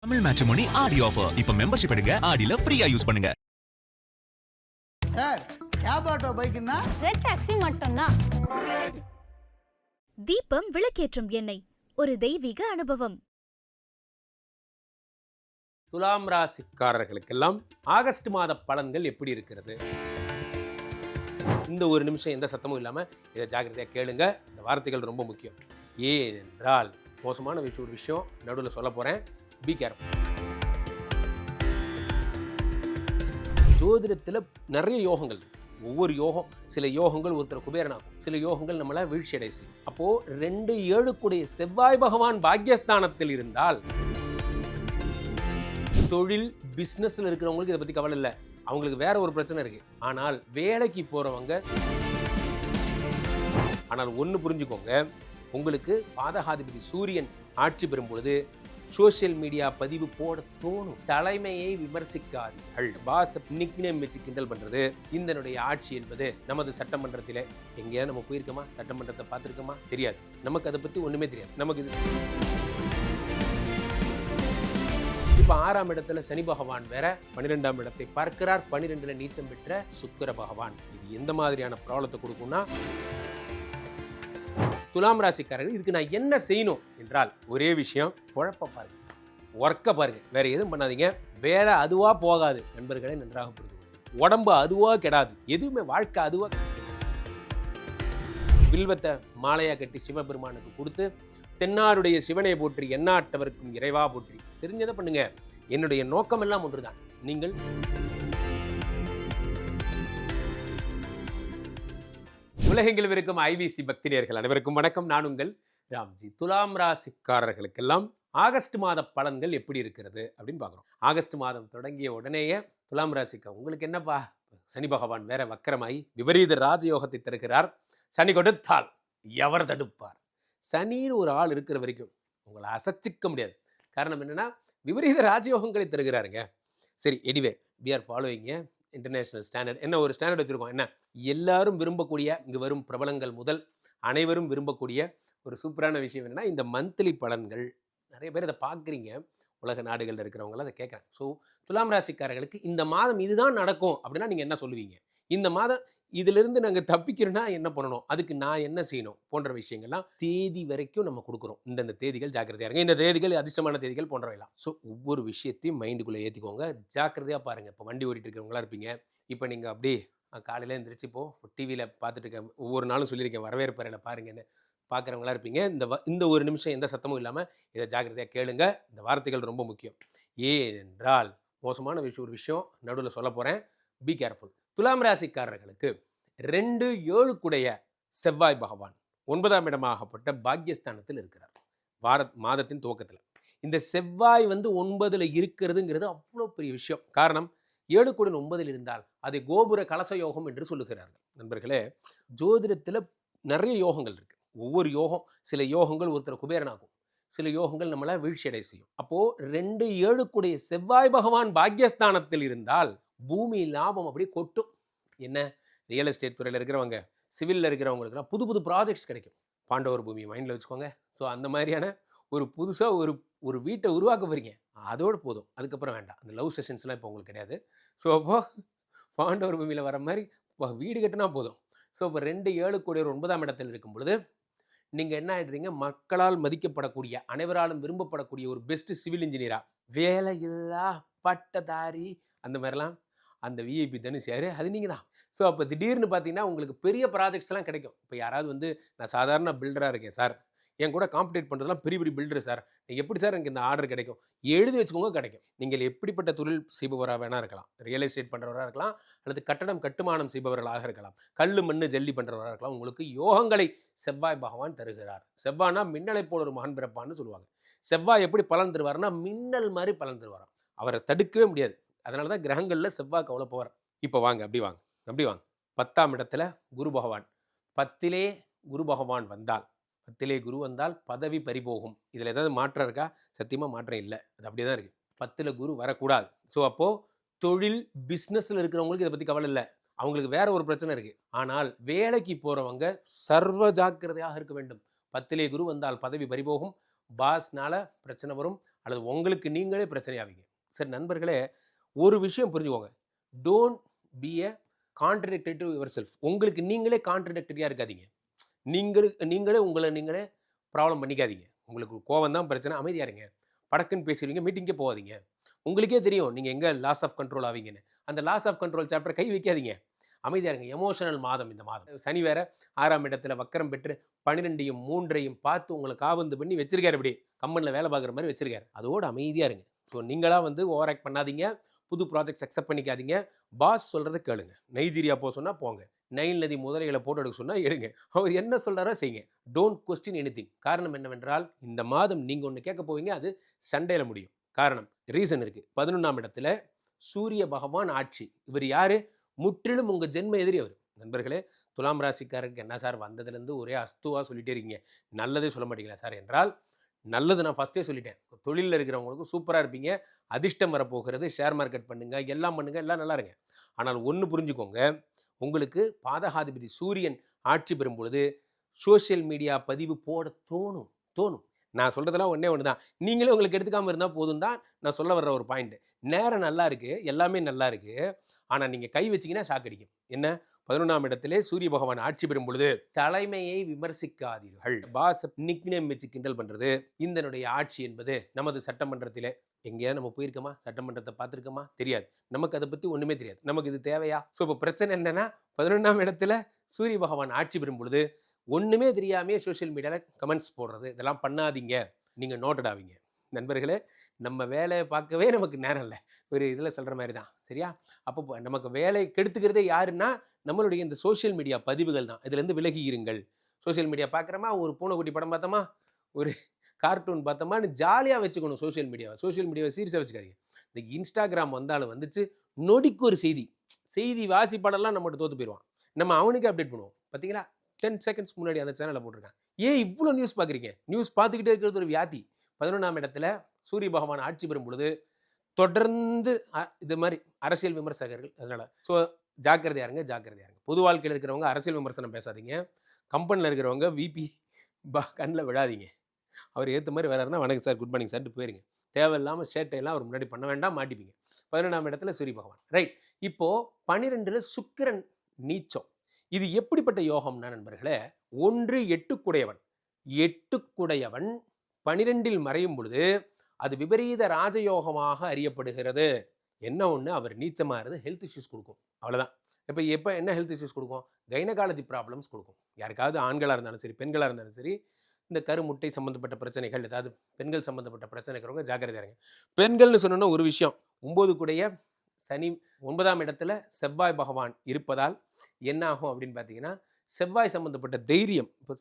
Tamil matrimony Aadi offer இப்ப membership எடுங்க, ஆடில ஃப்ரீயா யூஸ் பண்ணுங்க. சார் கேப் ஆட்டோ பைக்குன்னா ரெட் டாக்ஸி மட்டும்தான். தீபம் விளக்கேற்றும் எண்ணெய் ஒரு தெய்வீக அனுபவம். துலாம் ராசிக்காரர்களுக்கெல்லாம் ஆகஸ்ட் மாத பலன்கள் எப்படி இருக்கிறது? இந்த ஒரு நிமிஷம் எந்த சத்தமும் இல்லாம இதை ஜாக்கிரதையா கேளுங்க. இந்த வார்த்தைகள் ரொம்ப முக்கியம். ஏனென்றால் மோசமான ஒரு விஷயம் நடுவில் சொல்ல போறேன். Be careful. ஜோதிடத்தில் நிறைய யோகங்கள் இருக்கு. ஒவ்வொரு யோகம், சில யோகங்கள் ஒருத்தர் குபேரனாகும், சில யோகங்கள் நம்மளை வீழ்ச்சி அடை செய்யும். அப்போ 2-7 செவ்வாய் பகவான் பாக்யஸ்தானத்தில் இருந்தால் தொழில் பிசினஸ்ல இருக்கிறவங்களுக்கு இதை பத்தி கவலை இல்லை, அவங்களுக்கு வேற ஒரு பிரச்சனை இருக்கு. ஆனால் வேலைக்கு போறவங்க, ஆனால் ஒன்று புரிஞ்சுக்கோங்க, உங்களுக்கு பாதகாதிபதி சூரியன் ஆட்சி பெறும் பொழுது சோசியல் மீடியா பதிவு போட தோணும். தலைமையை விமர்சிக்காதீர்கள். பாஸ் நிக்னேம் வச்சு கிண்டல் பண்றது இதனுடைய ஆட்சி என்பது நமது சட்டமன்றத்தில் எங்கேயா நம்ம போயிருக்கோமா? சட்டமன்றத்தை பார்த்துருக்கோமா? தெரியாது. நமக்கு அதை பத்தி ஒண்ணுமே தெரியாது. நமக்கு இது இப்ப 6ஆம் இடத்துல சனி பகவான் வேற 12ஆம் இடத்தை பார்க்கிறார். 12ல நீச்சம் பெற்ற சுக்கிர பகவான். இது எந்த மாதிரியான ப்ராப்ளத்தை கொடுக்கும்னா, துலாம் ராசிக்காரர்கள் இதுக்கு நான் என்ன செய்யணும் என்றால் ஒரே விஷயம், குழப்ப பாருங்க, ஒர்க்க பாருங்க, வேற எதுவும் பண்ணாதீங்க. வேலை அதுவா போகாது நண்பர்களை நன்றாக புரிந்து கொள்ளுங்க. உடம்பு அதுவா கெடாது, எதுவுமே வாழ்க்கை அதுவா. வில்வத்தை மாலையா கட்டி சிவபெருமானுக்கு கொடுத்து, தென்னாருடைய சிவனை போற்றி எண்ணாட்டவருக்கும் இறைவா போற்றி, தெரிஞ்சதை பண்ணுங்க. என்னுடைய நோக்கம் எல்லாம் ஒன்றுதான். நீங்கள் உலகெங்கிலும் இருக்கும் ஐவிசி பக்தினியர்கள் அனைவருக்கும் வணக்கம். நான் உங்கள் ராம்ஜி. துலாம் ராசிக்காரர்களுக்கெல்லாம் ஆகஸ்ட் மாத பலன்கள் எப்படி இருக்கிறது அப்படின்னு பார்க்குறோம். ஆகஸ்ட் மாதம் தொடங்கிய உடனேயே துலாம் ராசிக்கா உங்களுக்கு என்னப்பா, சனி பகவான் வேற வக்கரமாய் விபரீத ராஜயோகத்தை தருகிறார். சனி கொடுத்தால் எவர் தடுப்பார்? சனின்னு ஒரு ஆள் இருக்கிற வரைக்கும் உங்களை அசைச்சிக்க முடியாது. காரணம் என்னன்னா, விபரீத ராஜயோகங்களை தருகிறாருங்க. சரி, anyway we are following international standard. என்ன ஒரு ஸ்டாண்டர்ட் வச்சுருக்கோம். என்ன, எல்லாரும் விரும்பக்கூடிய, இங்கு வரும் பிரபலங்கள் முதல் அனைவரும் விரும்பக்கூடிய ஒரு சூப்பரான விஷயம் என்னென்னா, இந்த மந்த்லி பலன்கள். நிறைய பேர் இதை பார்க்குறீங்க, உலக நாடுகளில் இருக்கிறவங்களாம் அதை கேட்குறாங்க. ஸோ துலாம் ராசிக்காரர்களுக்கு இந்த மாதம் இதுதான் நடக்கும் அப்படின்னா நீங்கள் என்ன சொல்லுவீங்க? இந்த மாதம் இதிலிருந்து நாங்கள் தப்பிக்கிறோன்னா என்ன பண்ணணும், அதுக்கு நான் என்ன செய்யணும் போன்ற விஷயங்கள்லாம் தேதி வரைக்கும் நம்ம கொடுக்குறோம். இந்தந்த தேதிகள் ஜாக்கிரதையாக இருங்க, இந்த தேதிகள் அதிர்ஷ்டமான தேதிகள் போன்றவைலாம். ஸோ ஒவ்வொரு விஷயத்தையும் மைண்டுக்குள்ளே ஏற்றிக்கோங்க, ஜாக்கிரதையாக பாருங்கள். இப்போ வண்டி ஓட்டிகிட்டு இருக்கிறவங்களா இருப்பீங்க. இப்போ நீங்கள் அப்படி காலையில் எழுந்திரிச்சு இப்போது டிவியில் பார்த்துட்டு இருக்கேன், ஒவ்வொரு நாளும் சொல்லியிருக்கேன், வரவேற்பறையில் பாருங்கன்னு பார்க்குறவங்களா இருப்பீங்க. இந்த ஒரு நிமிஷம் எந்த சத்தமும் இல்லாமல் இதை ஜாக்கிரதையாக கேளுங்க. இந்த வார்த்தைகள் ரொம்ப முக்கியம். ஏனென்றால் மோசமான ஒரு விஷயம் நடுவில் சொல்ல போகிறேன். Be careful. துலாம் ராசிக்காரர்களுக்கு 2-7 செவ்வாய் பகவான் 9ஆம் இடமாகப்பட்ட பாக்யஸ்தானத்தில் இருக்கிறார் மாதத்தின் துவக்கத்தில். இந்த செவ்வாய் 9ல் இருக்கிறதுங்கிறது அவ்வளோ பெரிய விஷயம். காரணம், 7 கூட 9ல் இருந்தால் அதை கோபுர கலச யோகம் என்று சொல்லுகிறார்கள். நண்பர்களே, ஜோதிடத்தில் நிறைய யோகங்கள் இருக்கு. ஒவ்வொரு யோகம், சில யோகங்கள் ஒருத்தர் குபேரனாகும், சில யோகங்கள் நம்மளை வீழ்ச்சி அடை செய்யும். அப்போ 2-7 செவ்வாய் பகவான் பாக்யஸ்தானத்தில் இருந்தால் பூமி லாபம் அப்படியே கொட்டும். என்ன, ரியல் எஸ்டேட் துறையில் இருக்கிறவங்க, சிவிலில் இருக்கிறவங்களுக்குலாம் புது புது ப்ராஜெக்ட்ஸ் கிடைக்கும். பாண்டவர் பூமியை மைண்டில் வச்சுக்கோங்க. ஸோ அந்த மாதிரியான ஒரு புதுசாக ஒரு வீட்டை உருவாக்க போகிறீங்க, அதோடு போதும். அதுக்கப்புறம் வேண்டாம், அந்த லவ் செஷன்ஸ்லாம் இப்போ உங்களுக்கு கிடையாது. ஸோ அப்போது பாண்டவர் பூமியில் வர மாதிரி வீடு கட்டினா போதும். ஸோ இப்போ 2-7 9ஆம் இடத்தில் இருக்கும் பொழுது நீங்கள் என்ன ஆகிடுறீங்க, மக்களால் மதிக்கப்படக்கூடிய, அனைவராலும் விரும்பப்படக்கூடிய ஒரு பெஸ்ட் சிவில் இன்ஜினியராக, வேலையில்லா பட்டதாரி, அந்த மாதிரிலாம் அந்த விஐபி தனுஷ் யார், அது நீங்கள் தான். ஸோ அப்போ திடீர்னு பார்த்தீங்கன்னா உங்களுக்கு பெரிய ப்ராஜெக்ட்ஸ்லாம் கிடைக்கும். இப்போ யாராவது நான் சாதாரண பில்டராக இருக்கேன் சார், என் கூட காம்படேட் பண்ணுறதுலாம் பெரிய பெரிய பில்டர் சார், எப்படி சார் எனக்கு இந்த ஆர்டர் கிடைக்கும்? எழுதி வச்சுக்கோங்க, கிடைக்கும். நீங்கள் எப்படிப்பட்ட தொழில் செய்பவராக வேணா இருக்கலாம், ரியல் எஸ்டேட் பண்ணுறவராக இருக்கலாம், அல்லது கட்டமானம் செய்பவர்களாக இருக்கலாம், கல் மண் ஜல்லி பண்ணுறவராக இருக்கலாம். உங்களுக்கு யோகங்களை செவ்வாய் பகவான் தருகிறார். செவ்வாய்னா மின்னலை போல ஒரு மகன் பிறப்பான்னு சொல்லுவாங்க. செவ்வாய் எப்படி பலன் தருவார்னா, மின்னல் மாதிரி பலன் தருவாராம். அவரை தடுக்கவே முடியாது. அதனால தான் கிரகங்களில் செவ்வாய்க்கு அவ்வளோ போவார். இப்போ வாங்க, அப்படி வாங்க. 10ஆம் இடத்துல குரு பகவான். 10லே குரு பகவான் வந்தால், 10லே குரு வந்தால் பதவி பறிபோகும். இதில் ஏதாவது மாற்றம் இருக்கா? சத்தியமாக மாற்றம் இல்லை, அது அப்படியே தான் இருக்குது. 10ல் குரு வரக்கூடாது. ஸோ அப்போது தொழில் பிஸ்னஸில் இருக்கிறவங்களுக்கு இதை பற்றி கவலை இல்லை, அவங்களுக்கு வேற ஒரு பிரச்சனை இருக்குது. ஆனால் வேலைக்கு போகிறவங்க சர்வ ஜாக்கிரதையாக இருக்க வேண்டும். 10லே குரு வந்தால் பதவி பறிபோகும், பாஸ்னால பிரச்சனை வரும், அல்லது உங்களுக்கு நீங்களே பிரச்சனையாவீங்க. சரி நண்பர்களே, ஒரு விஷயம் புரிஞ்சுக்கோங்க. Don't be a contradictory to your self. உங்களுக்கு நீங்களே கான்ட்ரடிக்டரியாக இருக்காதீங்க. நீங்களே உங்களை நீங்களே ப்ராப்ளம் பண்ணிக்காதீங்க. உங்களுக்கு கோவம் தான் பிரச்சனை, அமைதியாக இருங்க. படக்குன்னு பேசுவீங்க, மீட்டிங்கே போகாதீங்க. உங்களுக்கே தெரியும் நீங்கள் எங்கே லாஸ் ஆஃப் கண்ட்ரோல் ஆவீங்கன்னு. அந்த லாஸ் ஆஃப் கண்ட்ரோல் சாப்டர் கை வைக்காதீங்க. அமைதியாக இருங்க. எமோஷனல் மாதம் இந்த மாதம். சனி வேற 6ஆம் இடத்துல வக்கரம் பெற்று 12ஐயும் 3ஐயும் பார்த்து உங்களை காவந்து பண்ணி வச்சிருக்காரு. இப்படி கம்பெனியில் வேலை பார்க்குற மாதிரி வச்சிருக்காரு. அதோடு அமைதியாக இருங்க. ஸோ நீங்களாக வந்து ஓவர் ஆக்ட் பண்ணாதீங்க. புது ப்ராஜெக்ட்ஸ் அக்செப்ட் பண்ணிக்காதீங்க. பாஸ் சொல்கிறத கேளுங்க. நைஜீரியா போக சொன்னால் போங்க. நைல் நதி முதலைகளை போட்டு எடுக்க சொன்னால் எடுங்க. அவர் என்ன சொல்கிறாரோ செய்யுங்க. Don't question anything. காரணம் என்னவென்றால் இந்த மாதம் நீங்கள் ஒன்று கேட்க போவீங்க, அது சண்டையில் முடியும். காரணம் ரீசன் இருக்குது. 11ஆம் இடத்துல சூரிய பகவான் ஆட்சி. இவர் யாரு? முற்றிலும் உங்கள் ஜென்ம எதிரி அவர். நண்பர்களே, துலாம் ராசிக்காரருக்கு என்ன சார் வந்ததுலேருந்து ஒரே அஸ்துவாக சொல்லிட்டே இருக்கீங்க, நல்லதே சொல்ல மாட்டீங்களா சார் என்றால், நல்லது நான் ஃபஸ்ட்டே சொல்லிட்டேன். தொழிலில் இருக்கிறவங்களுக்கும் சூப்பராக இருப்பீங்க. அதிர்ஷ்டம் வரப்போகிறது. ஷேர் மார்க்கெட் பண்ணுங்கள், எல்லாம் பண்ணுங்கள், எல்லாம் நல்லா இருங்க. ஆனால் ஒன்று புரிஞ்சுக்கோங்க, உங்களுக்கு பாதகாதிபதி சூரியன் ஆட்சி பெறும் பொழுது சோஷியல் மீடியா பதிவு போட தோணும். நான் சொல்கிறதெல்லாம் ஒன்று தான். நீங்களே உங்களுக்கு எடுத்துக்காமல் இருந்தால் போதும் தான் நான் சொல்ல வர்ற ஒரு பாயிண்ட். நேரம் நல்லா இருக்குது, எல்லாமே நல்லா இருக்குது. ஆனால் நீங்கள் கை வச்சிங்கன்னா ஷாக் அடிக்கும். என்ன? 11ஆம் இடத்திலே சூரிய பகவான் ஆட்சி பெறும் பொழுது தலைமையை விமர்சிக்காதீர்கள். பாஸ் நிக்நேம் வச்சு கிண்டல் பண்ணுறது. இந்தனுடைய ஆட்சி என்பது நமது சட்டமன்றத்திலே எங்கேயா நம்ம போயிருக்கோமா? சட்டமன்றத்தை பார்த்துருக்கோமா? தெரியாது. நமக்கு அதை பற்றி ஒன்றுமே தெரியாது. நமக்கு இது தேவையா? ஸோ இப்போ பிரச்சனை என்னென்னா, 11ஆம் இடத்துல சூரிய பகவான் ஆட்சி பெறும் பொழுது ஒன்றுமே தெரியாமே சோஷியல் மீடியாவில் கமெண்ட்ஸ் போடுறது, இதெல்லாம் பண்ணாதீங்க. நீங்கள் நோட்டட் ஆவீங்க. நண்பர்களே, நம்ம வேலையை பார்க்கவே நமக்கு நேரம் இல்லை. ஒரு இதில் சொல்கிற மாதிரி தான், சரியா? அப்போ நமக்கு வேலை கெடுத்துக்கிறதே யாருன்னா நம்மளுடைய இந்த சோஷியல் மீடியா பதிவுகள் தான். இதுலேருந்து விலகி இருங்கள். சோஷியல் மீடியா பார்க்குறோமா, ஒரு பூனைக்குட்டி படம் பார்த்தோமா, ஒரு கார்ட்டூன் பார்த்தோமான்னு ஜாலியாக வச்சுக்கணும் சோஷியல் மீடியாவை. சோஷியல் மீடியாவை சீரியஸாக வச்சுக்காதீங்க. இந்த இன்ஸ்டாகிராம் வந்தாலும் வந்துச்சு, நொடிக்கு ஒரு செய்தி வாசிப்பாடெல்லாம் நம்மகிட்ட தோற்று போயிடுவான். நம்ம அவனுக்கு அப்டேட் பண்ணுவோம். பார்த்தீங்களா? 10 செகண்ட்ஸ் முன்னாடி அந்த சேனலில் போட்டிருக்கான். ஏன் இவ்வளோ நியூஸ் பார்க்குறீங்க? நியூஸ் பார்த்துக்கிட்டே இருக்கிறது ஒரு வியாதி. 11ஆம் இடத்துல சூரிய பகவான் ஆட்சி பெறும் பொழுது தொடர்ந்து இது மாதிரி அரசியல் விமர்சகர்கள். அதனால் ஸோ ஜாக்கிரதையாக இருங்க. பொது வாழ்க்கையில் இருக்கிறவங்க அரசியல் விமர்சனம் பேசாதீங்க. கம்பெனியில் இருக்கிறவங்க விபி கண்ணில் விழாதீங்க. அவர் ஏற்ற மாதிரி வராருன்னா வணக்கம் சார், குட் மார்னிங் சார்ட்டு போயிருங்க. தேவையில்லாமல் சேட்டையெல்லாம் அவர் முன்னாடி பண்ண வேண்டாம், மாட்டிப்பீங்க. 11ஆம் இடத்துல சூரிய பகவான். ரைட். இப்போது 12ல் சுக்கிரன் நீச்சம். இது எப்படிப்பட்ட யோகம்னா நண்பர்களே, 1 8 12இல் மறையும் பொழுது அது விபரீத ராஜயோகமாக அறியப்படுகிறது. என்ன ஒன்று, அவர் நீச்சமாகிறது ஹெல்த் இஷ்யூஸ் கொடுக்கும். அவ்வளோதான். எப்போ என்ன ஹெல்த் இஷ்யூஸ் கொடுக்கும்? கைனகாலஜி ப்ராப்ளம்ஸ் கொடுக்கும். யாருக்காவது ஆண்களாக இருந்தாலும் சரி, பெண்களாக இருந்தாலும் சரி, இந்த கருமுட்டை சம்மந்தப்பட்ட பிரச்சனைகள், ஏதாவது பெண்கள் சம்மந்தப்பட்ட பிரச்சனை இருக்கிறவங்க ஜாக்கிரதையாக இருங்க. பெண்கள்னு சொன்னோன்னா ஒரு விஷயம், 9 சனி 9ஆம் இடத்துல செவ்வாய் பகவான் இருப்பதால் என்ன ஆகும் அப்படின்னு பார்த்தீங்கன்னா, செவ்வாய் சம்மந்தப்பட்ட தைரியம். இப்போ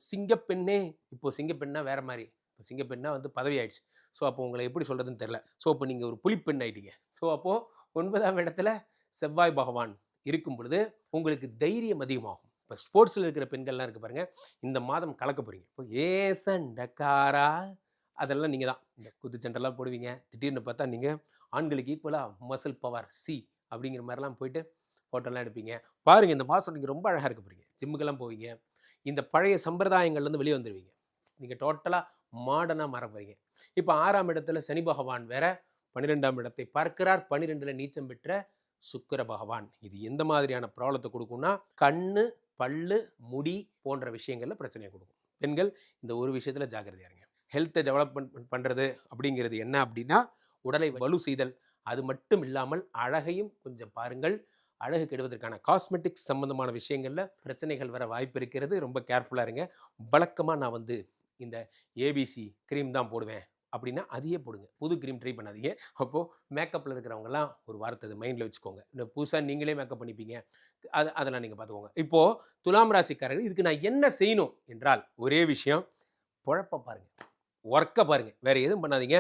சிங்கப்பெண்ணா வேற மாதிரி. இப்போ சிங்கப்பெண்ணா வந்து பதவி ஆயிடுச்சு. ஸோ அப்போ உங்களை எப்படி சொல்கிறதுன்னு தெரில. ஸோ அப்போ நீங்கள் ஒரு புலிப்பெண் ஆகிட்டீங்க. ஸோ அப்போது 9ஆம் இடத்துல செவ்வாய் பகவான் இருக்கும் பொழுது உங்களுக்கு தைரியம் அதிகமாகும். இப்போ ஸ்போர்ட்ஸில் இருக்கிற பெண்கள்லாம் இருக்குது பாருங்கள், இந்த மாதம் கலக்க போகிறீங்க. இப்போ சண்டைக்காரா அதெல்லாம் நீங்கள் தான். இந்த குத்துச்சண்டெல்லாம் போடுவீங்க. திடீர்னு பார்த்தா நீங்கள் ஆண்களுக்கு ஈக்குவலாக மசில் பவர் அப்படிங்கிற மாதிரிலாம் போயிட்டு ஃபோட்டோலாம் எடுப்பீங்க. பாருங்கள், இந்த மாதம் நீங்கள் ரொம்ப அழகாக இருக்க போகிறீங்க. ஜிம்முக்கெல்லாம் போவீங்க. இந்த பழைய சம்பிரதாயங்கள்லேருந்து வெளியே வந்துடுவீங்க. நீங்கள் டோட்டலாக மாடர்னாக மாற போகிறீங்க. இப்போ 6ஆம் இடத்துல சனி பகவான் வேற 12ஆம் இடத்தை பார்க்கிறார். 12ல் நீச்சம் பெற்ற சுக்கிர பகவான். இது எந்த மாதிரியான ப்ராப்ளத்தை கொடுக்கும்னா, கண்ணு, பல்லு, முடி போன்ற விஷயங்களில் பிரச்சனையை கொடுக்கும். பெண்கள் இந்த ஒரு விஷயத்தில் ஜாக்கிரதையாக இருங்க. ஹெல்த்தை டெவலப்மெண்ட் பண்ணுறது அப்படிங்கிறது என்ன அப்படின்னா, உடலை வலு செய்தல். அது மட்டும் இல்லாமல் அழகையும் கொஞ்சம் பாருங்கள். அழகு கெடுவதற்கான காஸ்மெட்டிக்ஸ் சம்மந்தமான விஷயங்களில் பிரச்சனைகள் வர வாய்ப்பு இருக்கிறது. ரொம்ப கேர்ஃபுல்லாக இருங்க. வழக்கமாக நான் வந்து இந்த ஏபிசி க்ரீம் தான் போடுவேன் அப்படின்னா அதையே போடுங்க. புது க்ரீம் ட்ரை பண்ணாதீங்க. அப்போது மேக்கப்பில் இருக்கிறவங்கலாம் ஒரு வார்த்தை மைண்டில் வச்சுக்கோங்க. இந்த புதுசாக நீங்களே மேக்கப் பண்ணிப்பீங்க, அதெல்லாம் நீங்கள் பார்த்துக்கோங்க. இப்போது துலாம் ராசிக்காரர்கள், இதுக்கு நான் என்ன செய்யணும் என்றால் ஒரே விஷயம், பொழப்ப பாருங்கள், ஒர்க்கை பாருங்கள், வேறு எதுவும் பண்ணாதீங்க.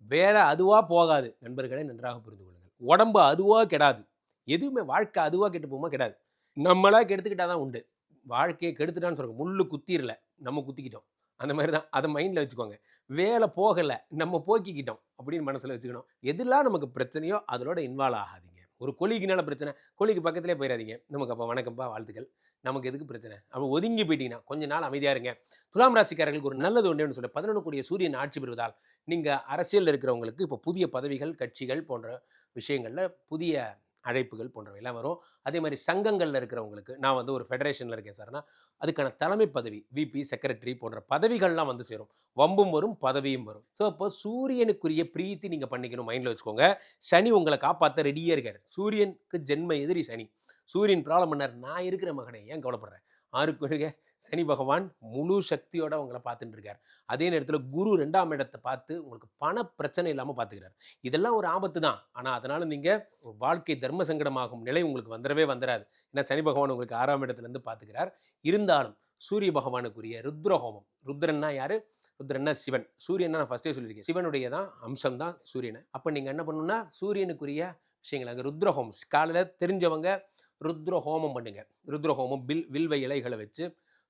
வேலை அதுவாக போகாது நண்பர்களை நன்றாக புரிந்து கொள்ளுங்கள். உடம்பு அதுவாக கெடாது. எதுவுமே வாழ்க்கை அதுவாக கெட்டு போகுமா? கெடாது. நம்மளாக கெடுத்துக்கிட்டால் தான் உண்டு. வாழ்க்கையை கெடுத்துட்டான்னு சொல்லுங்க. முள்ளு குத்திரல, நம்ம குத்திக்கிட்டோம். அந்த மாதிரி தான். அதை மைண்டில் வச்சுக்கோங்க. வேலை போகலை, நம்ம போக்கிக்கிட்டோம் அப்படின்னு மனசில் வச்சுக்கணும். எதெல்லாம் நமக்கு பிரச்சனையோ அதோட இன்வால்வ் ஆகாதீங்க. ஒரு கொலிக்குனால பிரச்சனை, கொலிக்கு பக்கத்திலே போயிடாதீங்க. நமக்கு அப்போ வணக்கம்பா வாழ்த்துக்கள், நமக்கு எதுக்கு பிரச்சனை, அப்போ ஒதுங்கி போயிட்டீங்கன்னா கொஞ்ச நாள் அமைதியாக இருங்க. துலாம் ராசிக்காரர்களுக்கு ஒரு நல்லது ஒன்று சொல்ல, 11 கூடிய சூரியன் ஆட்சி பெறுவதால் நீங்கள் அரசியலில் இருக்கிறவங்களுக்கு இப்போ புதிய பதவிகள், கட்சிகள் போன்ற விஷயங்களில் புதிய அழைப்புகள் போன்றவை எல்லாம் வரும். அதே மாதிரி சங்கங்களில் இருக்கிறவங்களுக்கு, நான் வந்து ஒரு ஃபெடரேஷனில் இருக்கேன் சார்னா அதுக்கான தலைமை பதவி, விபி, செக்ரட்டரி போன்ற பதவிகள்லாம் வந்து சேரும். வம்பும் வரும், பதவியும் வரும். ஸோ அப்போ சூரியனுக்குரிய பிரீத்தி நீங்கள் பண்ணிக்கணும், மைண்டில் வச்சுக்கோங்க. சனி உங்களை காப்பாற்ற ரெடியாக இருக்கார். சூரியனுக்கு ஜென்ம எதிரி சனி. சூரியன் ப்ராப்ளம் பண்ணார், நான் இருக்கிற மகனே ஏன் கவலைப்படுறேன். 6 சனி பகவான் முழு சக்தியோட உங்களை பார்த்துட்டு இருக்கார். அதே நேரத்தில் குரு 2ஆம் இடத்தை பார்த்து உங்களுக்கு பண பிரச்சனை இல்லாமல் பார்த்துக்கிறார். இதெல்லாம் ஒரு ஆபத்து தான். ஆனால் அதனால் நீங்கள் வாழ்க்கை தர்ம சங்கடமாகும் நிலை உங்களுக்கு வந்துடாது. ஏன்னா சனி பகவான் உங்களுக்கு 6ஆம் இடத்துலேருந்து பார்த்துக்கிறார். இருந்தாலும் சூரிய பகவானுக்குரிய ருத்ரஹோமம், ருத்ரன்னா யார்? ருத்ரன்னா சிவன். சூரியன் நான் ஃபஸ்ட்டே சொல்லியிருக்கேன், சிவனுடைய தான் அம்சம் தான் சூரியனை. அப்போ நீங்கள் என்ன பண்ணணும்னா சூரியனுக்குரிய விஷயங்கள் அங்கே ருத்ரஹோமம் காலையில் தெரிஞ்சவங்க ருத்ர ஹோமம் பண்ணுங்க. ருத்ர ஹோமம் வில்வ இலைகளை வச்சு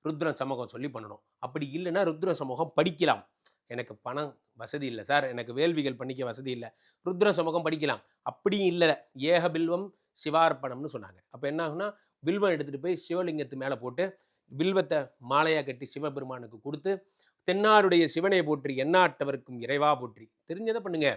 ருத்ர சமூகம் சொல்லி பண்ணணும். அப்படி இல்லைன்னா ருத்ர சமூகம் படிக்கலாம். எனக்கு பணம் வசதி இல்லை சார், எனக்கு வேள்விகள் பண்ணிக்க வசதி இல்லை, ருத்ர சமூகம் படிக்கலாம். அப்படியும் இல்லை, ஏக பில்வம் சிவார்ப்பணம்னு சொன்னாங்க. அப்போ என்ன ஆகுனா வில்வம் எடுத்துகிட்டு போய் சிவலிங்கத்து மேலே போட்டு வில்வத்தை மாலையாக கட்டி சிவபெருமானுக்கு கொடுத்து, தென்னாருடைய சிவனை போற்றி எண்ணாட்டவருக்கும் இறைவா போற்றி, தெரிஞ்சதை பண்ணுங்க.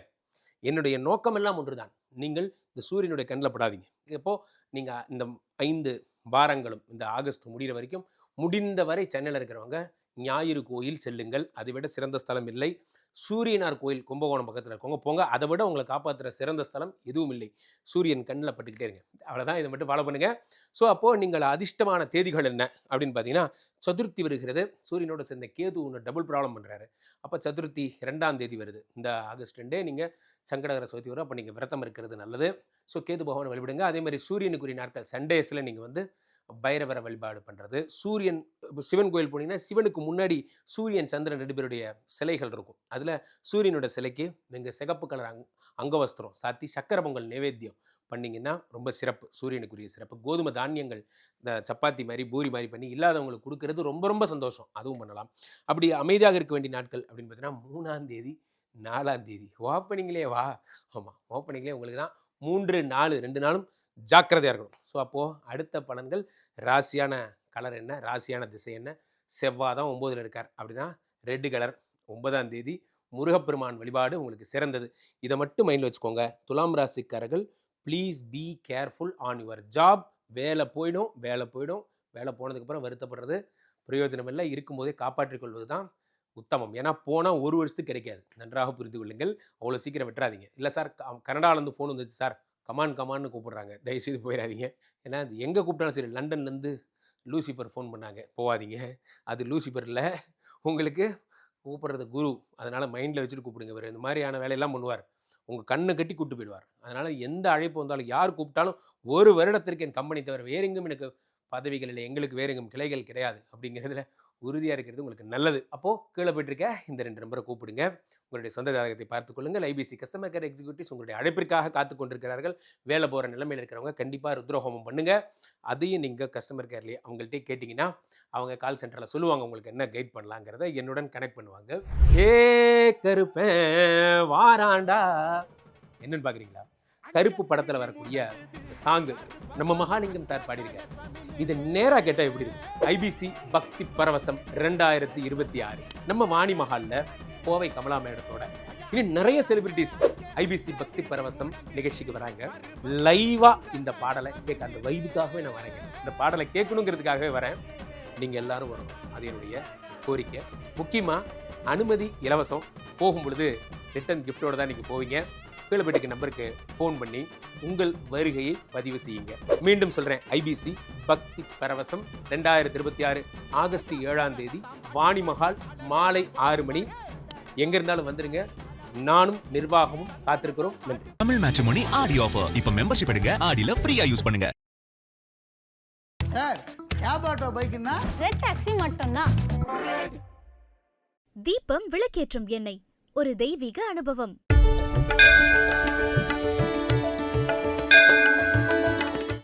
என்னுடைய நோக்கமெல்லாம் ஒன்று தான். நீங்கள் இந்த சூரியனுடைய கண்ணில் படாதீங்க. இப்போது நீங்கள் இந்த 5 வாரங்களும் இந்த ஆகஸ்ட் முடிகிற வரைக்கும் முடிந்தவரை சென்னையில் இருக்கிறவங்க ஞாயிறு கோயில் செல்லுங்கள். அதை விட சிறந்த ஸ்தலம் இல்லை. சூரியனார் கோயில் கும்பகோணம் பக்கத்தில் இருக்கவங்க போங்க. அதை விட உங்களை காப்பாற்றுற சிறந்த ஸ்தலம் எதுவும் இல்லை. சூரியன் கண்ணில் பட்டுக்கிட்டே இருங்க. அவ்வளோதான், இதை மட்டும் ஃபாலோ பண்ணுங்கள். ஸோ அப்போது நீங்கள் அதிர்ஷ்டமான தேதிகள் என்ன அப்படின்னு பார்த்தீங்கன்னா, சதுர்த்தி வருகிறது. சூரியனோட சேர்ந்த கேது ஒன்று டபுள் ப்ராப்ளம் பண்ணுறாரு. அப்போ சதுர்த்தி 2ஆம் தேதி வருது. இந்த ஆகஸ்ட் 2 நீங்கள் சங்கடகர சதுர்த்தி வரும். அப்போ நீங்கள் விரதம் இருக்கிறது நல்லது. ஸோ கேது பகவானை வழிபடுங்க. அதே மாதிரி சூரியனுக்குரிய நாட்கள் சண்டேஸில் நீங்கள் வந்து பைரவரை வழிபாடு பண்ணுறது. சூரியன் சிவன் கோயில் போனீங்கன்னா சிவனுக்கு முன்னாடி சூரியன் சந்திரன் 2 பேருடைய சிலைகள் இருக்கும். அதில் சூரியனோட சிலைக்கு நீங்கள் சிகப்பு கலர் அங்கவஸ்திரம் சாத்தி சக்கரை பொங்கல் நைவேத்தியம் பண்ணிங்கன்னா ரொம்ப சிறப்பு, சூரியனுக்குரிய சிறப்பு. கோதுமை தானியங்கள் இந்த சப்பாத்தி மாதிரி பூரி மாதிரி பண்ணி இல்லாதவங்களுக்கு கொடுக்கறது ரொம்ப ரொம்ப சந்தோஷம். அதுவும் பண்ணலாம். அப்படி அமைதியாக இருக்க வேண்டிய நாட்கள் அப்படின்னு பார்த்தீங்கன்னா 3ஆம் தேதி 4ஆம் தேதி ஓப்பனிங்லேயே வா. ஆமாம், ஓப்பனிங்லேயே உங்களுக்கு தான் 3, 4 2 நாளும் ஜாக்கிரதையாக இருக்கணும். ஸோ அப்போது அடுத்த பலன்கள், ராசியான கலர் என்ன, ராசியான திசை என்ன, செவ்வாய் தான் 9ல் இருக்கார். அப்படின்னா ரெட் கலர். 9ஆம் தேதி முருகப்பெருமான் வழிபாடு உங்களுக்கு சிறந்தது. இதை மட்டும் மைண்டில் வச்சுக்கோங்க. துலாம் ராசிக்காரர்கள் please be careful on your job. வேலை போனதுக்கப்புறம் வருத்தப்படுறது பிரயோஜனம் இல்லை. இருக்கும்போதே காப்பாற்றிக் கொள்வது தான் உத்தமம். ஏன்னா போனால் 1 வருஷத்துக்கு கிடைக்காது. நன்றாக புரிந்து கொள்ளுங்கள். அவ்வளோ சீக்கிரம் விட்டுறாதீங்க. இல்லை சார் கனடாலேருந்து ஃபோன் வந்துச்சு சார், கமான்னு கூப்பிட்றாங்க, தயவுசெய்து போயிடாதீங்க. ஏன்னா அது எங்கே கூப்பிட்டாலும் சரி, லண்டன்லேருந்து லூசிஃபர் ஃபோன் பண்ணாங்க, போகாதீங்க. அது லூசிஃபர் இல்லை, உங்களுக்கு கூப்பிட்றது குரு. அதனால் மைண்டில் வச்சுட்டு கூப்பிடுங்க. வேறு இந்த மாதிரியான வேலையெல்லாம் பண்ணுவார், உங்கள் கண்ணை கட்டி கூப்பிட்டு போயிடுவார். அதனால் எந்த அழைப்பு வந்தாலும் யார் கூப்பிட்டாலும் 1 வருடத்திற்கு என் கம்பெனி தவிர வேறு எங்கும் எனக்கு பதவிகள் இல்லை, எங்களுக்கு வேறு எங்கும் கிளைகள் கிடையாது அப்படிங்கிறதுல உறுதியாக இருக்கிறது உங்களுக்கு நல்லது. அப்போது கீழே போய்ட்டுருக்க இந்த 2 நம்பரை கூப்பிடுங்க. உங்களுடைய சொந்த ஜாதகத்தை பார்த்துக்கொள்ளுங்கள். ஐபிசி கஸ்டமர் கேர் எக்ஸிக்யூட்டிவ்ஸ் உங்களுடைய அழைப்பிற்காக காத்து கொண்டிருக்கிறார்கள். வேலை போகிற நிலைமையில் இருக்கிறவங்க கண்டிப்பாக ருத்ரஹோமம் பண்ணுங்கள். அதையும் நீங்கள் கஸ்டமர் கேர்லேயே அவங்கள்ட்டே கேட்டிங்கன்னா அவங்க கால் சென்டரில் சொல்லுவாங்க உங்களுக்கு என்ன கைட் பண்ணலாங்கிறத என்னுடன் கனெக்ட் பண்ணுவாங்க. ஏ கருப்பேன் வாராண்டா என்னன்னு பார்க்குறீங்களா? கருப்பு படத்தில் வரக்கூடிய சாங்கு நம்ம மகாலிங்கம் சார் பாடியிருக்காரு. இது நேராக கேட்டால் எப்படி இருக்கு? ஐபிசி பக்தி பரவசம் 2026 நம்ம வாணி மஹாலில் கோவை கமலா மேடத்தோட இன்னும் நிறைய செலிபிரிட்டிஸ் ஐபிசி பக்தி பரவசம் நிகழ்ச்சிக்கு வராங்க. லைவா இந்த பாடலை கேட்க, அந்த வைபுக்காகவே நான் வரேங்க. இந்த பாடலை கேட்கணுங்கிறதுக்காகவே வரேன். நீங்கள் எல்லாரும் வரணும், அது என்னுடைய கோரிக்கை. முக்கியமாக அனுமதி இலவசம். போகும் பொழுது ரிட்டன் கிஃப்டோடு தான் நீங்கள் போவீங்க. கீழப்பட்டிக்கு நம்பருக்கு ஃபோன் பண்ணி உங்கள் வருகையை பதிவு செய்யுங்க. மீண்டும் சொல்கிறேன், ஐபிசி பக்தி பரவசம் 2026 ஆகஸ்ட் 7ஆம் தேதி வாணி மஹால் மாலை 6 மணி. எங்க இருந்தாலும் வந்துருங்க. நானும் நிர்வாகமும் காத்திருக்கிறோம். நன்றி. Tamil matrimony Aadi offer. இப்ப மெம்பர்ஷிப் எடுங்க, ஆடில ஃப்ரீயா யூஸ் பண்ணுங்க. சார், கேப் ஆட்டோ பைக்னா ரெட் டாக்ஸி மட்டும்தான். தீபம் விளக்கேற்றும் எண்ணெய், ஒரு தெய்வீக அனுபவம்.